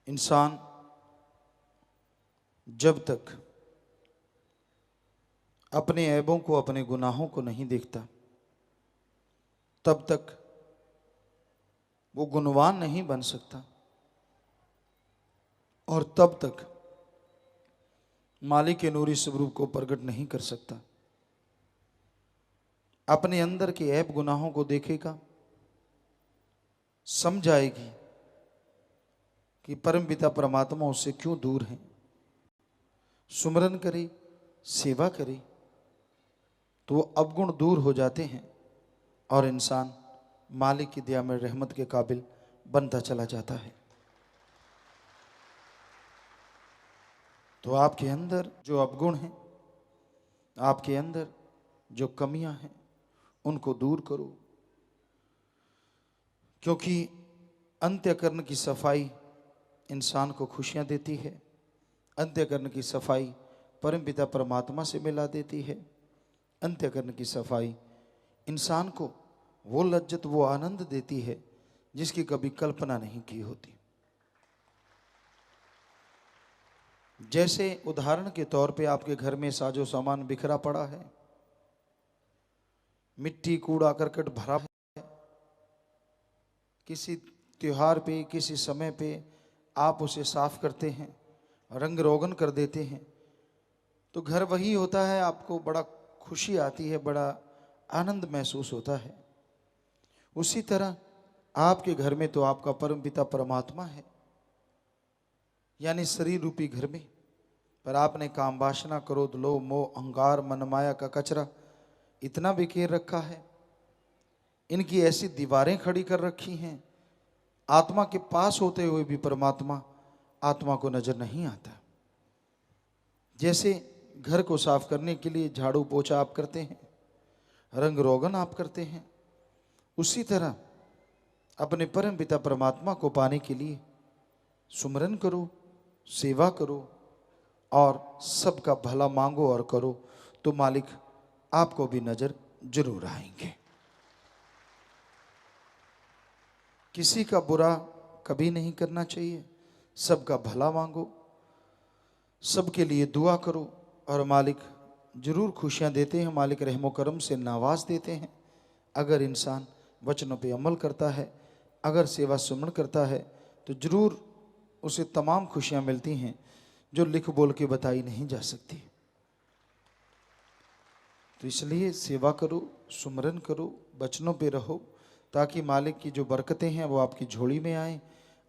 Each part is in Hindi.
इंसान जब तक अपने ऐबों को, अपने गुनाहों को नहीं देखता, तब तक वो गुणवान नहीं बन सकता और तब तक मालिक के नूरी स्वरूप को प्रकट नहीं कर सकता। अपने अंदर के ऐब गुनाहों को देखेगा, समझाएगी कि परमपिता परमात्मा उससे क्यों दूर है। सुमरन करे, सेवा करे तो वो अवगुण दूर हो जाते हैं और इंसान मालिक की दया में रहमत के काबिल बनता चला जाता है। तो आपके अंदर जो अवगुण हैं, आपके अंदर जो कमियां हैं, उनको दूर करो, क्योंकि अंत्यकरण की सफाई इंसान को खुशियां देती है। अंत्यकरण की सफाई परमपिता परमात्मा से मिला देती है। अंत्यकरण की सफाई इंसान को वो लज्जत, वो आनंद देती है जिसकी कभी कल्पना नहीं की होती। जैसे उदाहरण के तौर पे आपके घर में साजो सामान बिखरा पड़ा है, मिट्टी कूड़ा करकट भरा है, किसी त्योहार पे, किसी समय पे आप उसे साफ करते हैं, रंग रोगन कर देते हैं, तो घर वही होता है, आपको बड़ा खुशी आती है, बड़ा आनंद महसूस होता है। उसी तरह आपके घर में तो आपका परमपिता परमात्मा है, यानी शरीर रूपी घर में, पर आपने काम वासना, क्रोध, लोभ, मोह, अहंकार, मनमाया का कचरा इतना बिखेर रखा है, इनकी ऐसी दीवारें खड़ी कर रखी हैं, आत्मा के पास होते हुए भी परमात्मा आत्मा को नजर नहीं आता। जैसे घर को साफ करने के लिए झाड़ू पोछा आप करते हैं, रंग रोगन आप करते हैं, उसी तरह अपने परम पिता परमात्मा को पाने के लिए सुमरन करो, सेवा करो और सबका भला मांगो और करो, तो मालिक आपको भी नजर जरूर आएंगे। किसी का बुरा कभी नहीं करना चाहिए, सबका भला मांगो, सबके लिए दुआ करो और मालिक जरूर खुशियां देते हैं। मालिक रहमो करम से नवाज देते हैं। अगर इंसान वचनों पे अमल करता है, अगर सेवा सुमन करता है, तो जरूर उसे तमाम खुशियां मिलती हैं जो लिख बोल के बताई नहीं जा सकती। तो इसलिए सेवा करो, सुमरन करो, वचनों पे रहो, ताकि मालिक की जो बरकतें हैं वो आपकी झोली में आए,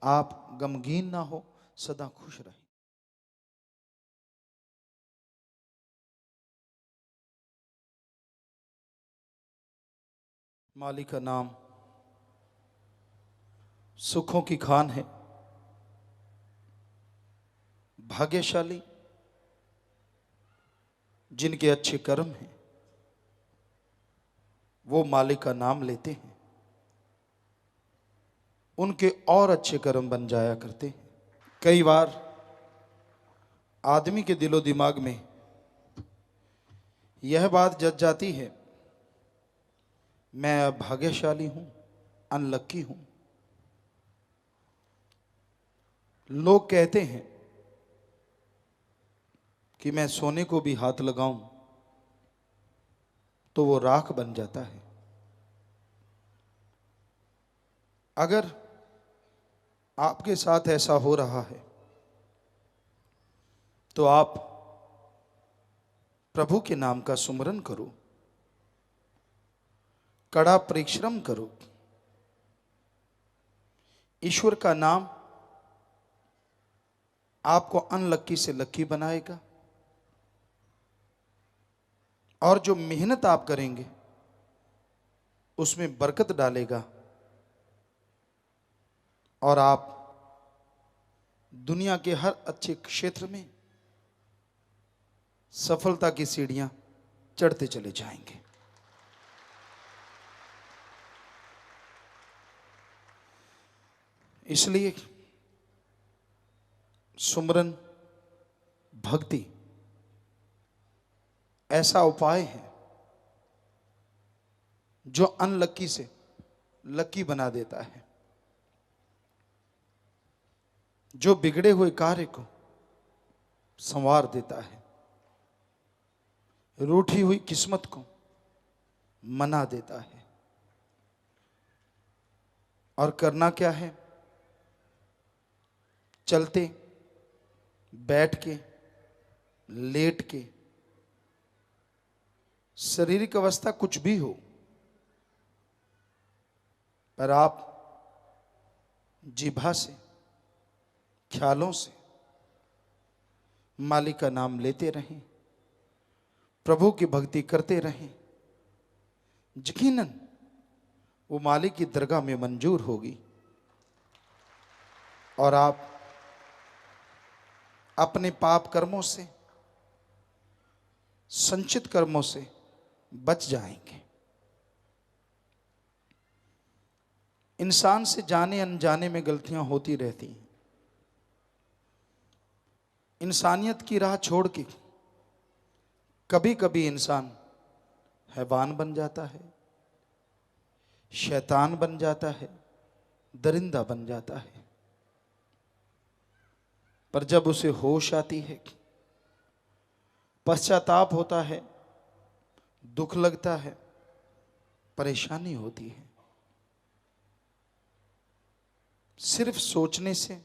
आप गमगीन ना हो, सदा खुश रहें। मालिक का नाम सुखों की खान है। भाग्यशाली जिनके अच्छे कर्म हैं वो मालिक का नाम लेते हैं, उनके और अच्छे कर्म बन जाया करते हैं। कई बार आदमी के दिलो दिमाग में यह बात जज जाती है, मैं भाग्यशाली हूं, अनलक्की हूं। लोग कहते हैं कि मैं सोने को भी हाथ लगाऊं तो वो राख बन जाता है। अगर आपके साथ ऐसा हो रहा है तो आप प्रभु के नाम का सुमरन करो, कड़ा परिश्रम करो। ईश्वर का नाम आपको अनलक्की से लक्की बनाएगा और जो मेहनत आप करेंगे उसमें बरकत डालेगा और आप दुनिया के हर अच्छे क्षेत्र में सफलता की सीढ़ियां चढ़ते चले जाएंगे। इसलिए सुमरन भक्ति ऐसा उपाय है जो अनलक्की से लक्की बना देता है। जो बिगड़े हुए कार्य को संवार देता है, रूठी हुई किस्मत को मना देता है। और करना क्या है? चलते, बैठ के, लेट के, शारीरिक अवस्था कुछ भी हो, पर आप जिह्वा से, ख्यालों से मालिक का नाम लेते रहें, प्रभु की भक्ति करते रहें। यकीनन वो मालिक की दरगाह में मंजूर होगी और आप अपने पाप कर्मों से, संचित कर्मों से बच जाएंगे। इंसान से जाने अनजाने में गलतियां होती रहती हैं। इंसानियत की राह छोड़ के कभी कभी इंसान हैवान बन जाता है, शैतान बन जाता है, दरिंदा बन जाता है। पर जब उसे होश आती है, पश्चाताप होता है, दुख लगता है, परेशानी होती है, सिर्फ सोचने से,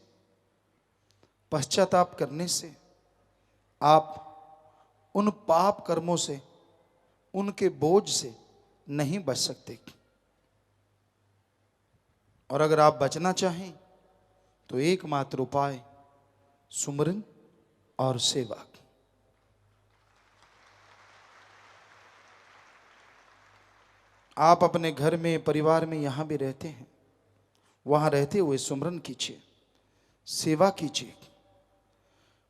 पश्चाताप करने से आप उन पाप कर्मों से, उनके बोझ से नहीं बच सकते। और अगर आप बचना चाहें तो एकमात्र उपाय सुमरन और सेवा। आप अपने घर में, परिवार में यहां भी रहते हैं, वहां रहते हुए सुमरन कीजिए, सेवा कीजिए,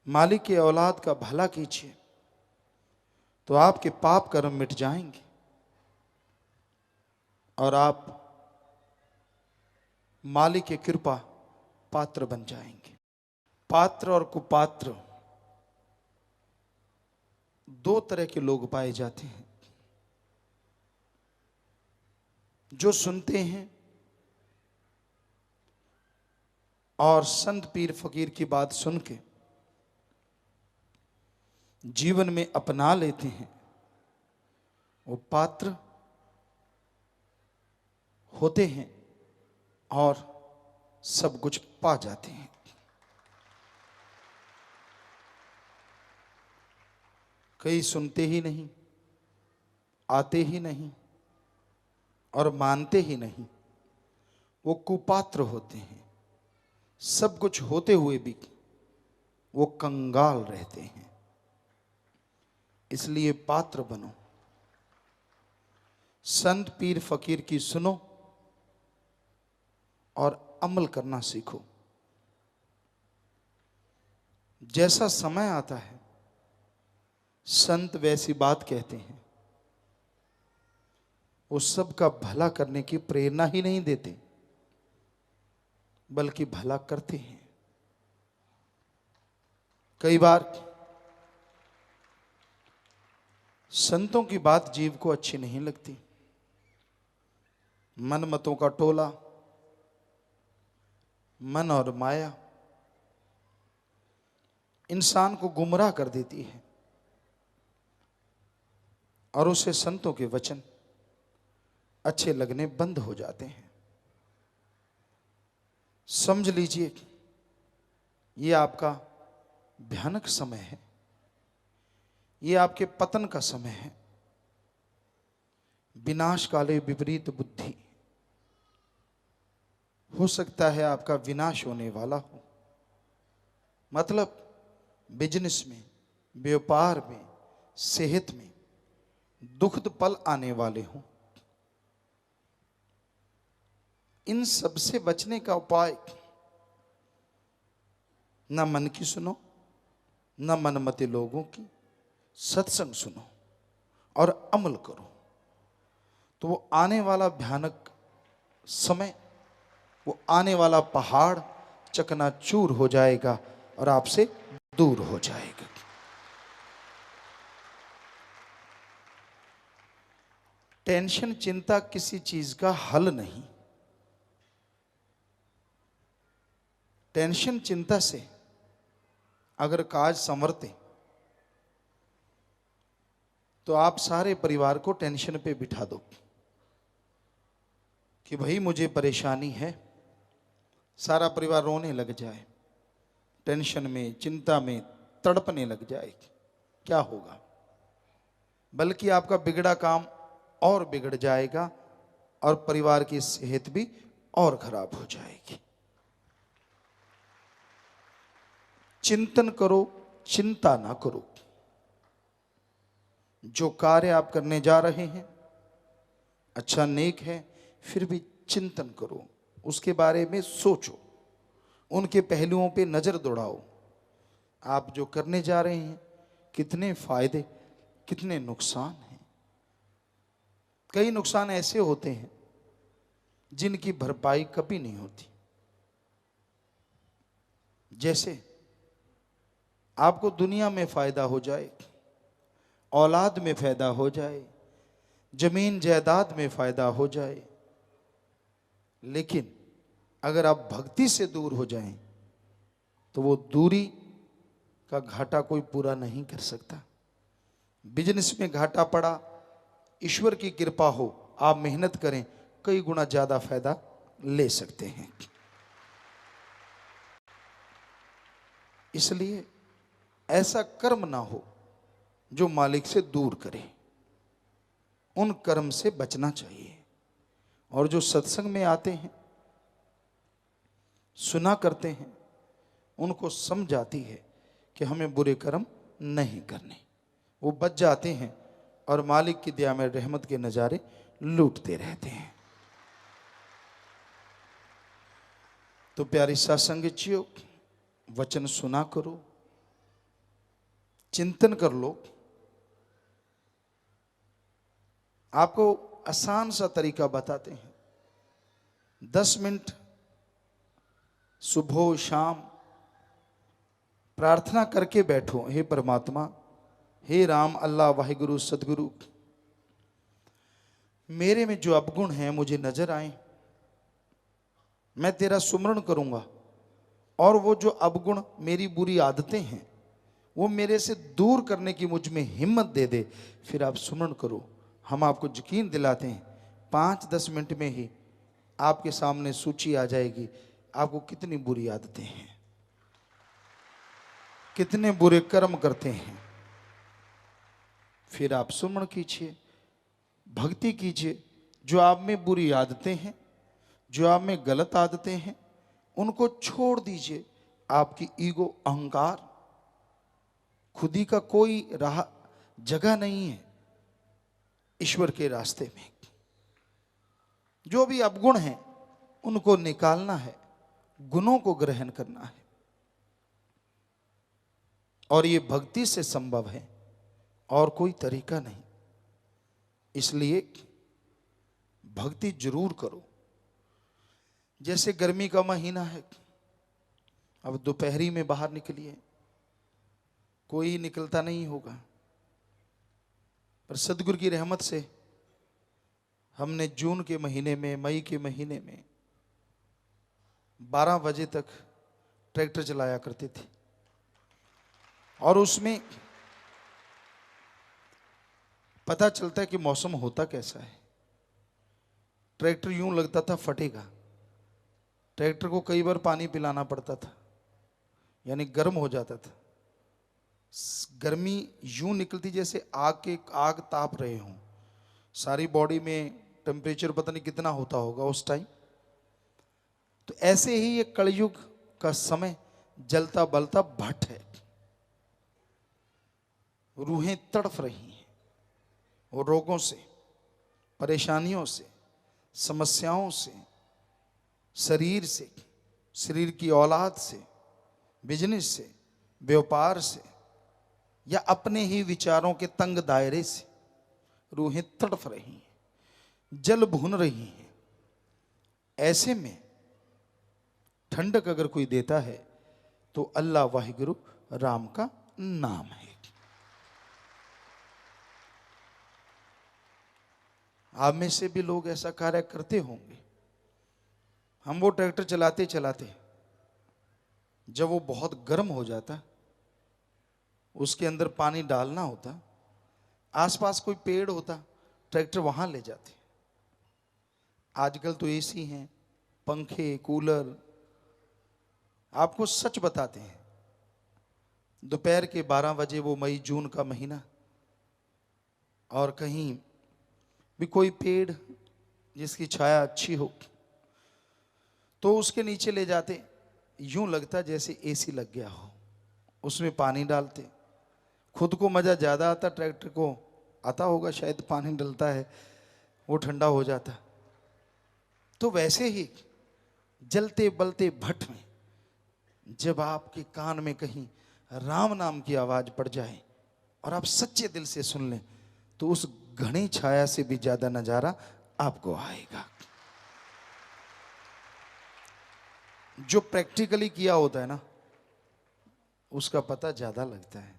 मालिक के औलाद का भला कीजिए, तो आपके पाप कर्म मिट जाएंगे और आप मालिक की कृपा पात्र बन जाएंगे। पात्र और कुपात्र दो तरह के लोग पाए जाते हैं। जो सुनते हैं और संत पीर फकीर की बात सुन के जीवन में अपना लेते हैं, वो पात्र होते हैं और सब कुछ पा जाते हैं। कई सुनते ही नहीं, आते ही नहीं और मानते ही नहीं, वो कुपात्र होते हैं। सब कुछ होते हुए भी वो कंगाल रहते हैं। इसलिए पात्र बनो, संत पीर फकीर की सुनो और अमल करना सीखो। जैसा समय आता है संत वैसी बात कहते हैं, वो सबका भला करने की प्रेरणा ही नहीं देते, बल्कि भला करते हैं। कई बार संतों की बात जीव को अच्छी नहीं लगती। मनमतों का टोला, मन और माया इंसान को गुमराह कर देती है और उसे संतों के वचन अच्छे लगने बंद हो जाते हैं। समझ लीजिए ये आपका भयानक समय है, ये आपके पतन का समय है। विनाश काले विपरीत बुद्धि, हो सकता है आपका विनाश होने वाला हो। मतलब बिजनेस में, व्यापार में, सेहत में दुखद पल आने वाले हों। इन सब से बचने का उपाय, न मन की सुनो, न मनमते लोगों की, सत्संग सुनो और अमल करो, तो वो आने वाला भयानक समय, वो आने वाला पहाड़ चकनाचूर हो जाएगा और आपसे दूर हो जाएगा। टेंशन, चिंता किसी चीज का हल नहीं। टेंशन चिंता से अगर काज संवरते तो आप सारे परिवार को टेंशन पे बिठा दो कि भाई मुझे परेशानी है, सारा परिवार रोने लग जाए, टेंशन में चिंता में तड़पने लग जाए, क्या होगा? बल्कि आपका बिगड़ा काम और बिगड़ जाएगा और परिवार की सेहत भी और खराब हो जाएगी। चिंतन करो, चिंता ना करो। जो कार्य आप करने जा रहे हैं अच्छा नेक है, फिर भी चिंतन करो, उसके बारे में सोचो, उनके पहलुओं पे नजर दौड़ाओ। आप जो करने जा रहे हैं कितने फायदे कितने नुकसान हैं। कई नुकसान ऐसे होते हैं जिनकी भरपाई कभी नहीं होती। जैसे आपको दुनिया में फायदा हो जाए, औलाद में फायदा हो जाए, जमीन जायदाद में फायदा हो जाए, लेकिन अगर आप भक्ति से दूर हो जाएं तो वो दूरी का घाटा कोई पूरा नहीं कर सकता। बिजनेस में घाटा पड़ा, ईश्वर की कृपा हो, आप मेहनत करें, कई गुना ज्यादा फायदा ले सकते हैं। इसलिए ऐसा कर्म ना हो जो मालिक से दूर करे, उन कर्म से बचना चाहिए। और जो सत्संग में आते हैं, सुना करते हैं, उनको समझ आती है कि हमें बुरे कर्म नहीं करने, वो बच जाते हैं और मालिक की दया में रहमत के नजारे लूटते रहते हैं। तो प्यारी सत्संगियों, वचन सुना करो, चिंतन कर लो। आपको आसान सा तरीका बताते हैं। 10 मिनट सुबह शाम प्रार्थना करके बैठो, हे परमात्मा, हे राम, अल्लाह, वाहिगुरु, सदगुरु, मेरे में जो अवगुण हैं मुझे नजर आए, मैं तेरा सुमरण करूंगा, और वो जो अवगुण मेरी बुरी आदतें हैं वो मेरे से दूर करने की मुझ में हिम्मत दे दे। फिर आप सुमरण करो। हम आपको यकीन दिलाते हैं 5-10 मिनट में ही आपके सामने सूची आ जाएगी, आपको कितनी बुरी आदतें हैं, कितने बुरे कर्म करते हैं। फिर आप सुमरण कीजिए, भक्ति कीजिए। जो आप में बुरी आदतें हैं, जो आप में गलत आदतें हैं, उनको छोड़ दीजिए। आपकी ईगो, अहंकार, खुदी का कोई राह जगह नहीं है ईश्वर के रास्ते में। जो भी अवगुण हैं उनको निकालना है, गुणों को ग्रहण करना है, और ये भक्ति से संभव है, और कोई तरीका नहीं। इसलिए भक्ति जरूर करो। जैसे गर्मी का महीना है, अब दोपहरी में बाहर निकलिए, कोई निकलता नहीं होगा, पर सदगुरु की रहमत से हमने जून के महीने में, मई के महीने में 12 बजे तक ट्रैक्टर चलाया करते थे, और उसमें पता चलता है कि मौसम होता कैसा है। ट्रैक्टर यूं लगता था फटेगा, ट्रैक्टर को कई बार पानी पिलाना पड़ता था, यानी गर्म हो जाता था। गर्मी यूं निकलती जैसे आग ताप रहे हों, सारी बॉडी में टेम्परेचर पता नहीं कितना होता होगा उस टाइम। तो ऐसे ही ये कलयुग का समय जलता बलता भट्ट है, रूहें तड़फ रही हैं, और रोगों से, परेशानियों से, समस्याओं से, शरीर से, शरीर की औलाद से, बिजनेस से, व्यापार से, या अपने ही विचारों के तंग दायरे से रूहें तड़फ रही हैं, जल भुन रही हैं। ऐसे में ठंडक अगर कोई देता है तो अल्लाह वाहिगुरु राम का नाम है। आप में से भी लोग ऐसा कार्य करते होंगे। हम वो ट्रैक्टर चलाते चलाते जब वो बहुत गर्म हो जाता, उसके अंदर पानी डालना होता, आसपास कोई पेड़ होता, ट्रैक्टर वहां ले जाते। आजकल तो एसी हैं, पंखे, कूलर। आपको सच बताते हैं, दोपहर के 12 बजे वो मई जून का महीना, और कहीं भी कोई पेड़ जिसकी छाया अच्छी हो तो उसके नीचे ले जाते, यूं लगता जैसे एसी लग गया हो। उसमें पानी डालते, खुद को मजा ज्यादा आता, ट्रैक्टर को आता होगा शायद, पानी डलता है वो ठंडा हो जाता। तो वैसे ही जलते बलते भट्ट में जब आपके कान में कहीं राम नाम की आवाज पड़ जाए और आप सच्चे दिल से सुन लें, तो उस घनी छाया से भी ज्यादा नजारा आपको आएगा। जो प्रैक्टिकली किया होता है ना, उसका पता ज्यादा लगता है।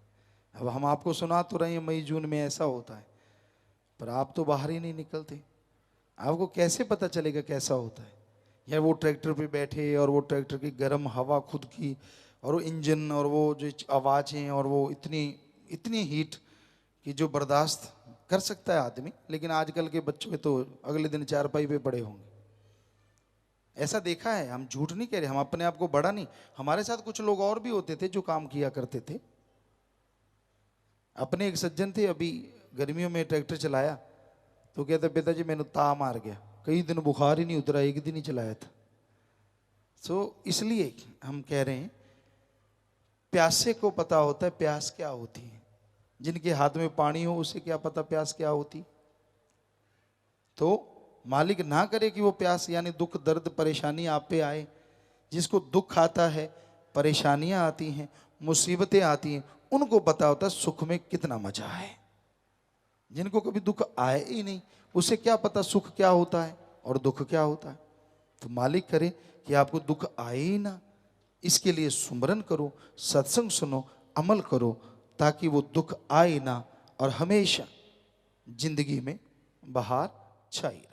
अब हम आपको सुना तो रहे हैं मई जून में ऐसा होता है, पर आप तो बाहर ही नहीं निकलते, आपको कैसे पता चलेगा कैसा होता है। या वो ट्रैक्टर पे बैठे और वो ट्रैक्टर की गर्म हवा खुद की, और वो इंजन, और वो जो आवाज़ें, और वो इतनी इतनी हीट कि जो बर्दाश्त कर सकता है आदमी, लेकिन आजकल के बच्चों के तो अगले दिन चारपाई पे पड़े होंगे। ऐसा देखा है, हम झूठ नहीं कह रहे, हम अपने आप को बड़ा नहीं, हमारे साथ कुछ लोग और भी होते थे जो काम किया करते थे। अपने एक सज्जन थे, अभी गर्मियों में ट्रैक्टर चलाया तो कहते पिताजी मैंने ता मार गया, कई दिन बुखार ही नहीं उतरा, एक दिन ही चलाया था। इसलिए हम कह रहे हैं, प्यासे को पता होता है प्यास क्या होती है, जिनके हाथ में पानी हो उसे क्या पता प्यास क्या होती। तो मालिक ना करे कि वो प्यास यानी दुख दर्द परेशानी आप पे आए। जिसको दुख आता है, परेशानियां आती हैं, मुसीबतें आती हैं, उनको पता होता है सुख में कितना मजा है। जिनको कभी दुख आए ही नहीं, उसे क्या पता सुख क्या होता है और दुख क्या होता है। तो मालिक करे कि आपको दुख आए ही ना, इसके लिए सुमरन करो, सत्संग सुनो, अमल करो, ताकि वो दुख आए ना और हमेशा जिंदगी में बहार छाए।